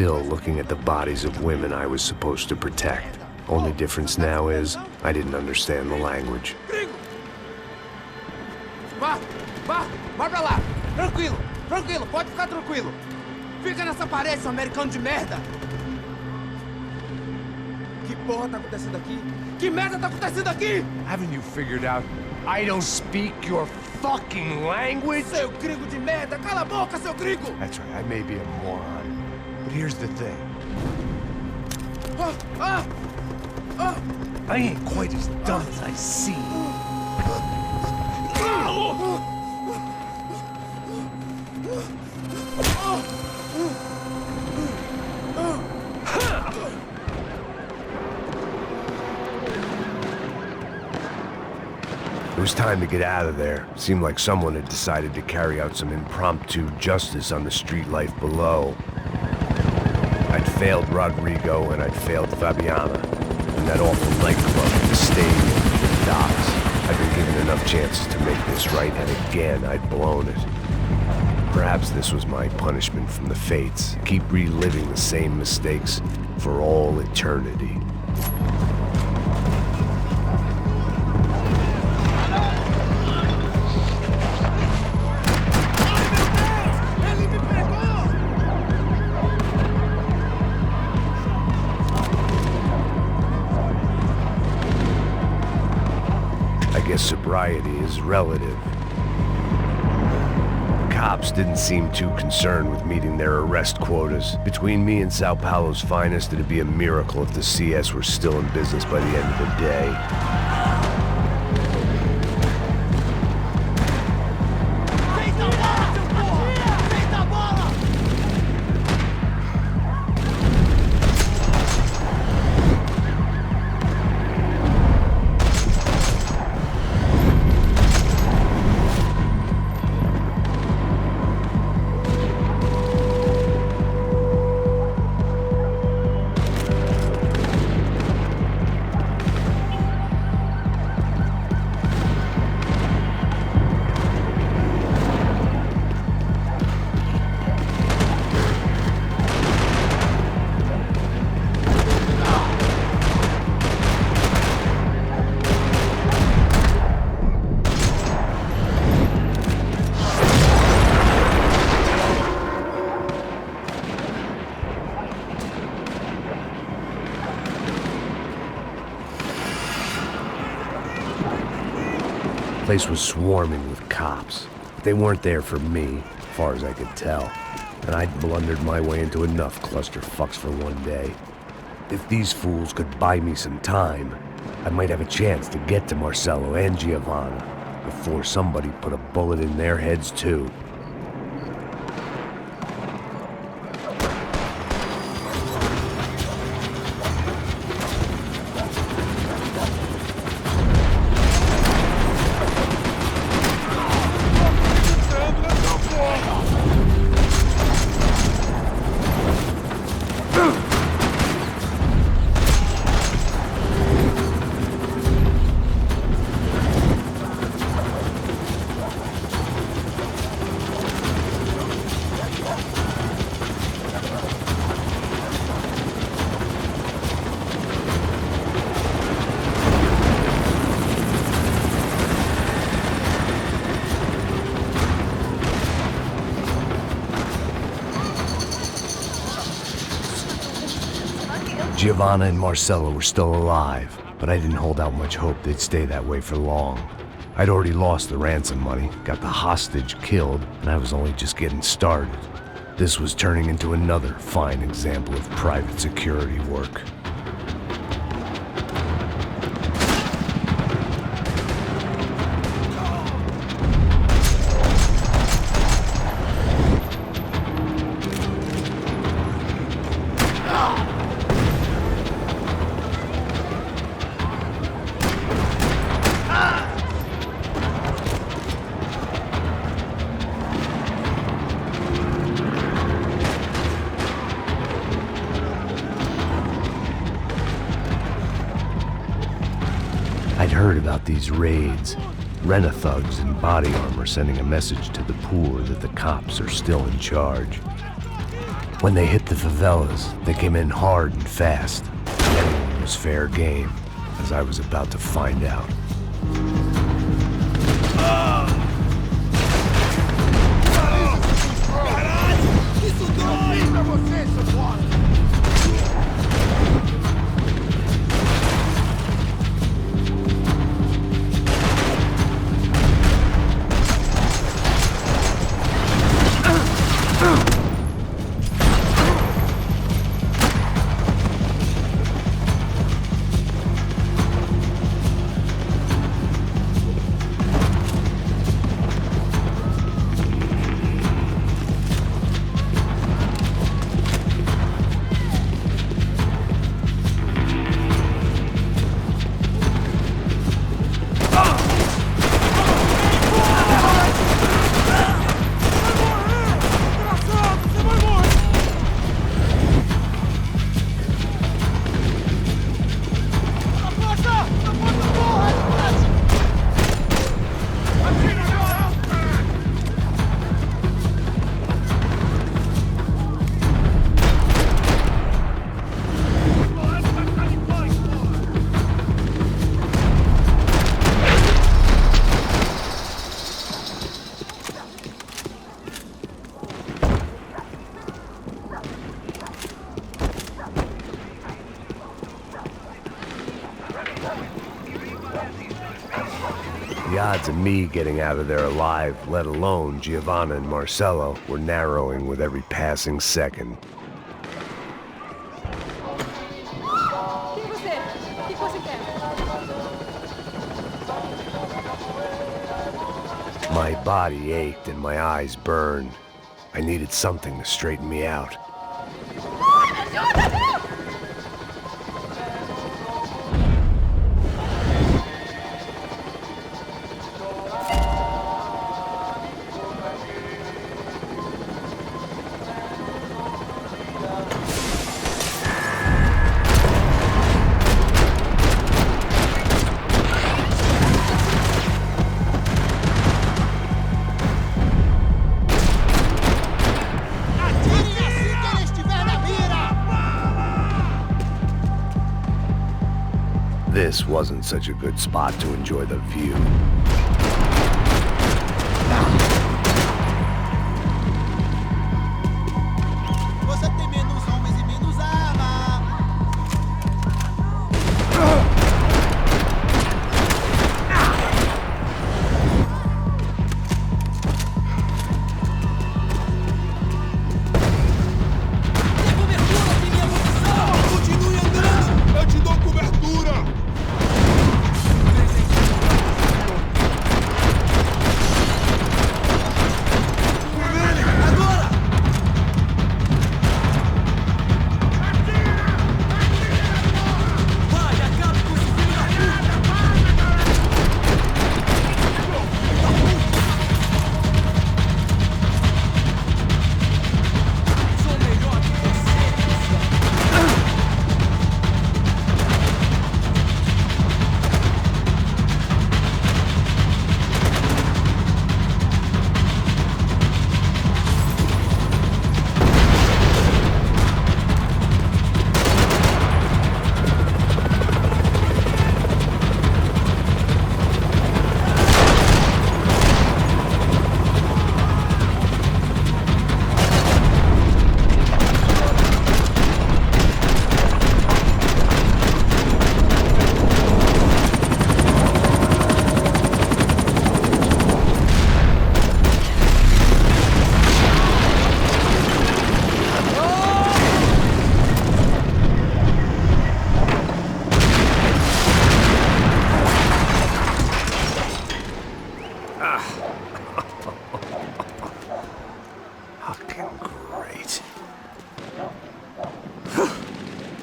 still looking at the bodies of women I was supposed to protect. Only difference now is, I didn't understand the language. Vai pra lá! Tranquilo, pode ficar tranquilo! Fica nessa parede, seu americano de merda! Que porra tá acontecendo aqui? Que merda tá acontecendo aqui? Haven't you figured out I don't speak your fucking language? Seu gringo de merda! Cala a boca, seu gringo! That's right, I may be a moron, but here's the thing. I ain't quite as dumb as I seem. It was time to get out of there. Seemed like someone had decided to carry out some impromptu justice on the street life below. I'd failed Rodrigo and I'd failed Fabiana. And that awful nightclub, the stadium, the docks. I'd been given enough chances to make this right, and again I'd blown it. Perhaps this was my punishment from the fates. Keep reliving the same mistakes for all eternity. Sobriety is relative. Cops didn't seem too concerned with meeting their arrest quotas. Between me and São Paulo's finest, it'd be a miracle if the CS were still in business by the end of the day. The place was swarming with cops, but they weren't there for me, as far as I could tell, and I'd blundered my way into enough clusterfucks for one day. If these fools could buy me some time, I might have a chance to get to Marcelo and Giovanna before somebody put a bullet in their heads too. Giovanna and Marcelo were still alive, but I didn't hold out much hope they'd stay that way for long. I'd already lost the ransom money, got the hostage killed, and I was only just getting started. This was turning into another fine example of private security work. I'd heard about these raids, rent-a-thugs in body armor sending a message to the poor that the cops are still in charge. When they hit the favelas, they came in hard and fast. Anything was fair game, as I was about to find out. The odds of me getting out of there alive, let alone Giovanna and Marcello, were narrowing with every passing second. My body ached and my eyes burned. I needed something to straighten me out. This wasn't such a good spot to enjoy the view. Você tem menos homens e menos arma. Dê cobertura, minha munição! Continue andando! Eu te dou cobertura!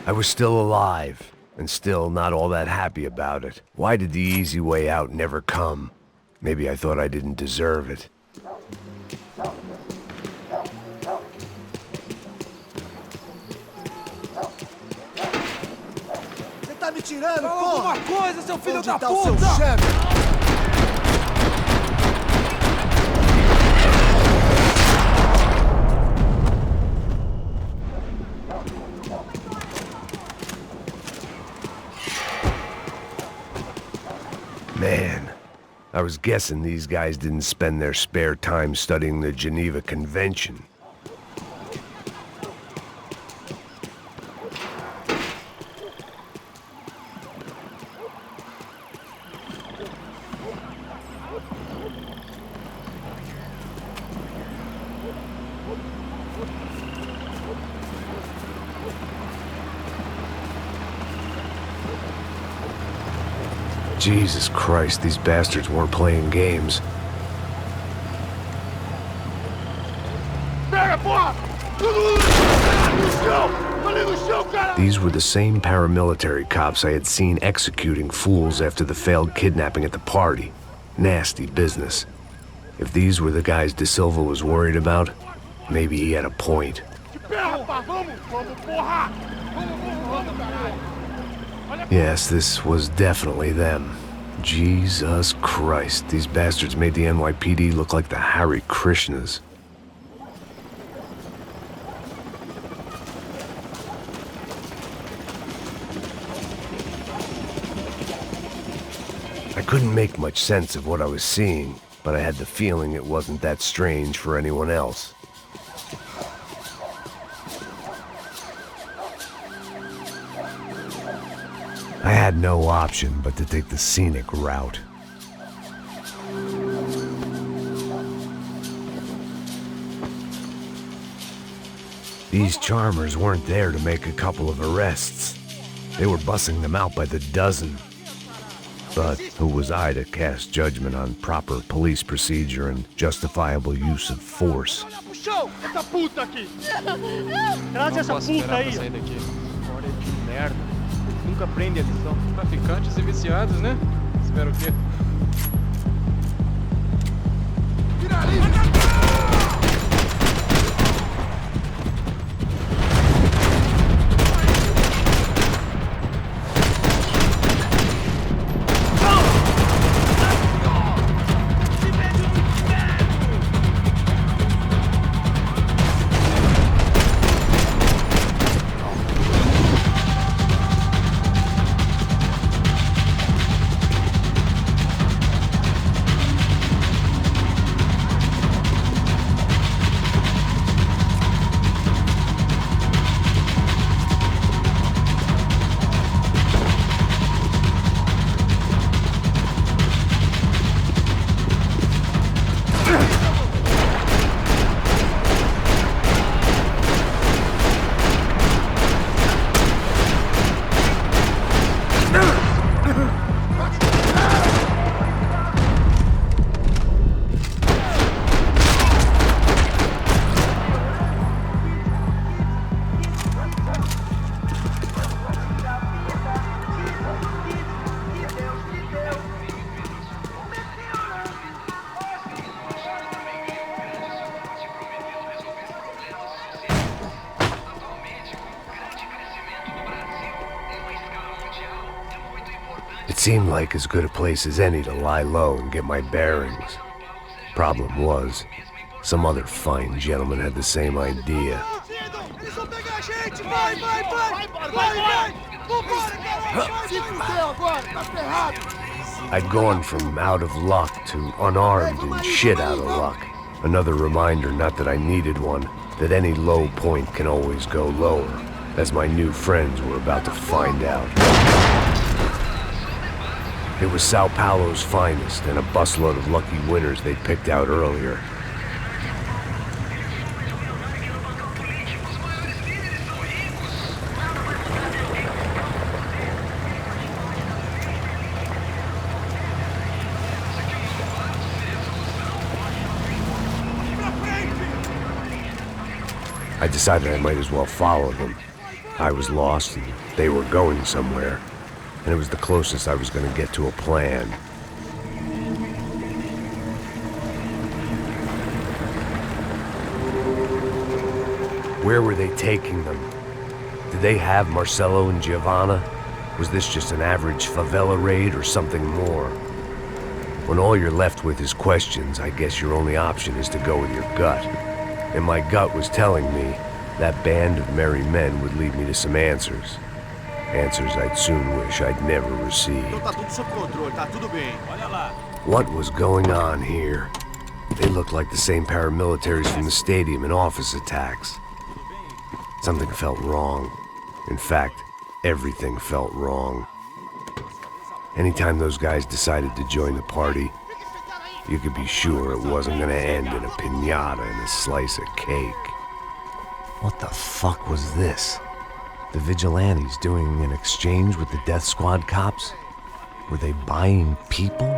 I was still alive, and still not all that happy about it. Why did the easy way out never come? Maybe I thought I didn't deserve it. Você tá me tirando, Fala porra! alguma coisa, seu filho Onde da tá o seu puta! chefe? Man, I was guessing these guys didn't spend their spare time studying the Geneva Convention. Jesus Christ, these bastards weren't playing games. These were the same paramilitary cops I had seen executing fools after the failed kidnapping at the party. Nasty business. If these were the guys De Silva was worried about, maybe he had a point. Yes, this was definitely them. Jesus Christ, these bastards made the NYPD look like the Hare Krishnas. I couldn't make much sense of what I was seeing, but I had the feeling it wasn't that strange for anyone else. I had no option but to take the scenic route. These charmers weren't there to make a couple of arrests. They were bussing them out by the dozen. But who was I to cast judgment on proper police procedure and justifiable use of force? Traz essa puta aí. Hora de merda. Nunca aprende a lição. Traficantes e viciados, né? Espero o quê? It seemed like as good a place as any to lie low and get my bearings. Problem was, some other fine gentleman had the same idea. I'd gone from out of luck to unarmed and shit out of luck. Another reminder, not that I needed one, that any low point can always go lower, as my new friends were about to find out. It was São Paulo's finest, and a busload of lucky winners they'd picked out earlier. I decided I might as well follow them. I was lost, and they were going somewhere. And it was the closest I was going to get to a plan. Where were they taking them? Did they have Marcelo and Giovanna? Was this just an average favela raid or something more? When all you're left with is questions, I guess your only option is to go with your gut. And my gut was telling me that band of merry men would lead me to some answers. Answers I'd soon wish I'd never received. Então tá tudo sob controle, tá tudo bem. Olha lá. What was going on here? They looked like the same paramilitaries from the stadium and office attacks. Something felt wrong. In fact, everything felt wrong. Anytime those guys decided to join the party, you could be sure it wasn't gonna end in a piñata and a slice of cake. What the fuck was this? The vigilantes doing an exchange with the death squad cops? Were they buying people?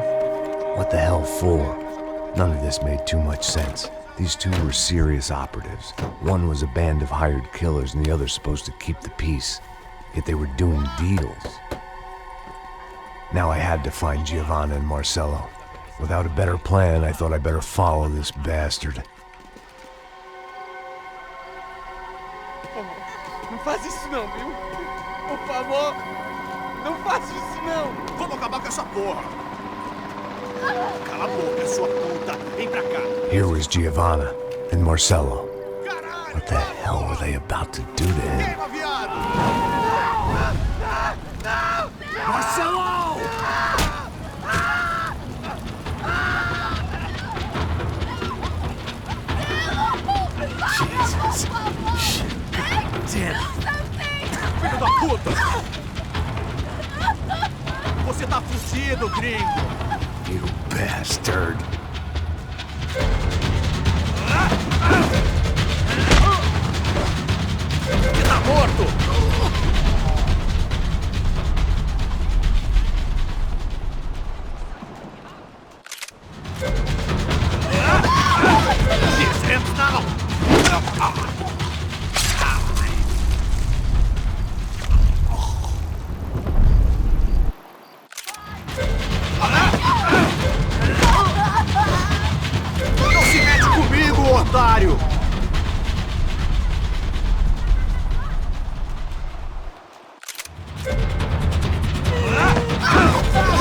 What the hell for? None of this made too much sense. These two were serious operatives. One was a band of hired killers and the other supposed to keep the peace. Yet they were doing deals. Now I had to find Giovanna and Marcello. Without a better plan, I thought I'd better follow this bastard. Não faz isso não, viu? Por favor, não faça isso não. Vamos acabar com essa porra. Cala a boca, sua puta. Vem pra cá. Here was Giovanna and Marcello. What the hell were they about to do to him? Queima, viado. Marcelo! Jesus. Damn. Filho da puta. Você tá fudido, gringo. You bastard. Você tá morto. Hands now! Não se mete comigo, otário!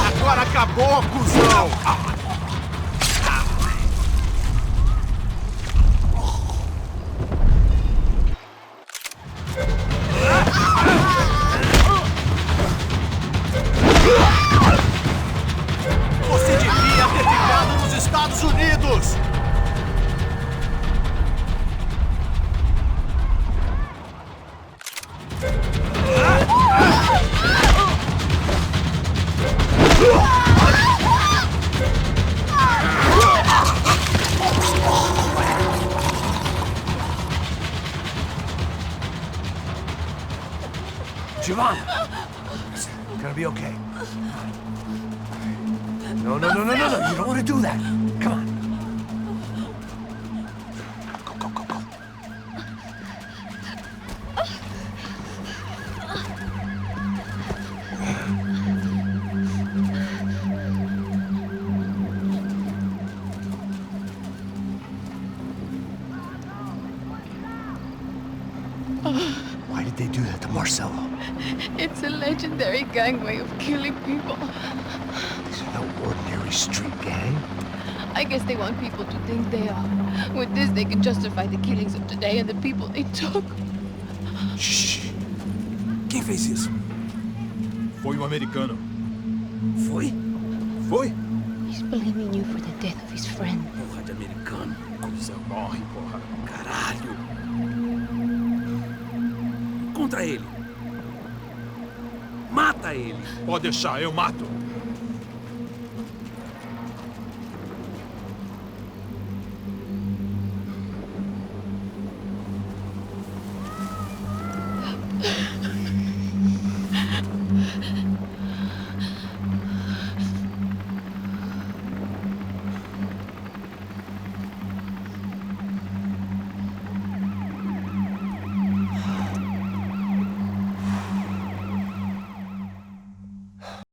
Agora acabou, cuzão! Você devia ter ficado nos Estados Unidos! Giovanna! It's gonna be okay. No, no, no, no, no, no. You don't want to do that. Come on. Go, go, go, go. Why did they do that to Marcello? It's a legendary gang way of killing people. These are no ordinary street gang. I guess they want people to think they are. With this, they can justify the killings of today and the people they took. Shh. Quem fez isso? Foi um americano. Foi? Foi? He's blaming you for the death of his friend. Porra de americano. Cusão, morre, porra. Caralho. Contra ele. Mata ele. Pode deixar, eu mato.